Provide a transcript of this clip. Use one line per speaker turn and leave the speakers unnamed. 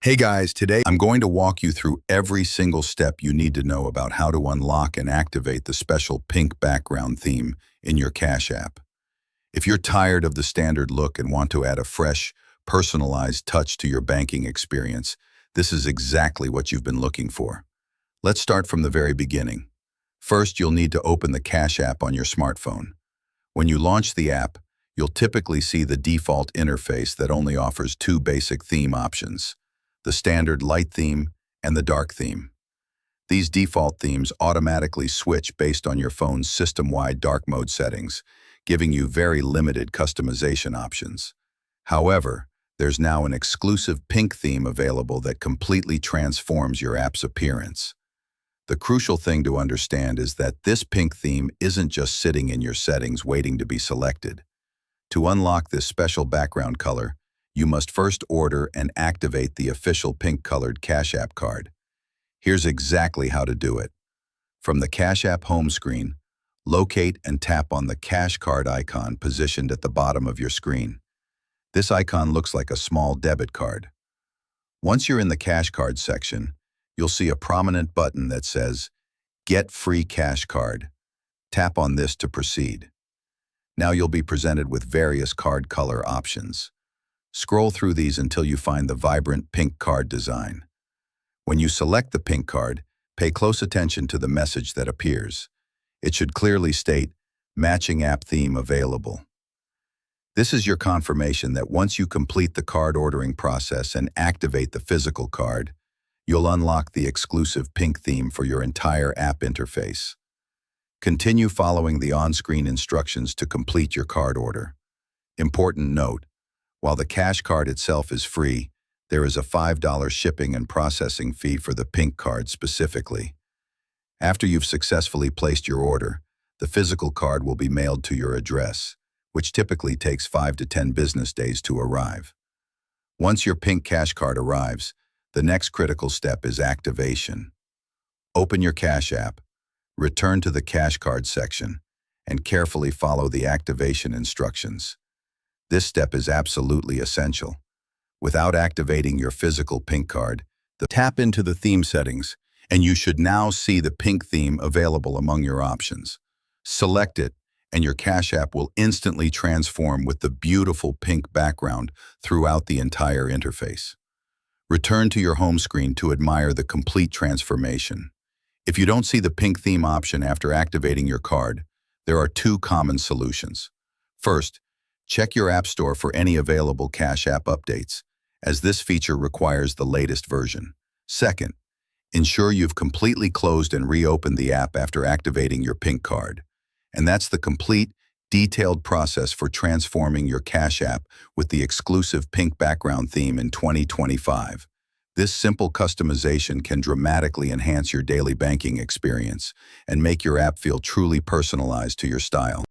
Hey guys, today I'm going to walk you through every single step you need to know about how to unlock and activate the special pink background theme in your Cash app. If you're tired of the standard look and want to add a fresh, personalized touch to your banking experience, this is exactly what you've been looking for. Let's start from the very beginning. First, you'll need to open the Cash app on your smartphone. When you launch the app, you'll typically see the default interface that only offers two basic theme options: the standard light theme and the dark theme. These default themes automatically switch based on your phone's system-wide dark mode settings, giving you very limited customization options. However, there's now an exclusive pink theme available that completely transforms your app's appearance. The crucial thing to understand is that this pink theme isn't just sitting in your settings waiting to be selected. To unlock this special background color, you must first order and activate the official pink-colored Cash App card. Here's exactly how to do it. From the Cash App home screen, locate and tap on the Cash Card icon positioned at the bottom of your screen. This icon looks like a small debit card. Once you're in the Cash Card section, you'll see a prominent button that says, "Get Free Cash Card." Tap on this to proceed. Now you'll be presented with various card color options. Scroll through these until you find the vibrant pink card design. When you select the pink card, pay close attention to the message that appears. It should clearly state, "Matching app theme available." This is your confirmation that once you complete the card ordering process and activate the physical card, you'll unlock the exclusive pink theme for your entire app interface. Continue following the on-screen instructions to complete your card order. Important note: while the Cash Card itself is free, there is a $5 shipping and processing fee for the pink card specifically. After you've successfully placed your order, the physical card will be mailed to your address, which typically takes 5 to 10 business days to arrive. Once your pink Cash Card arrives, the next critical step is activation. Open your Cash app, return to the Cash Card section, and carefully follow the activation instructions. This step is absolutely essential. Without activating your physical pink card, tap into the theme settings, and you should now see the pink theme available among your options. Select it, and your Cash app will instantly transform with the beautiful pink background throughout the entire interface. Return to your home screen to admire the complete transformation. If you don't see the pink theme option after activating your card, there are two common solutions. First, check your App Store for any available Cash App updates, as this feature requires the latest version. Second, ensure you've completely closed and reopened the app after activating your pink card. And that's the complete, detailed process for transforming your Cash App with the exclusive pink background theme in 2025. This simple customization can dramatically enhance your daily banking experience and make your app feel truly personalized to your style.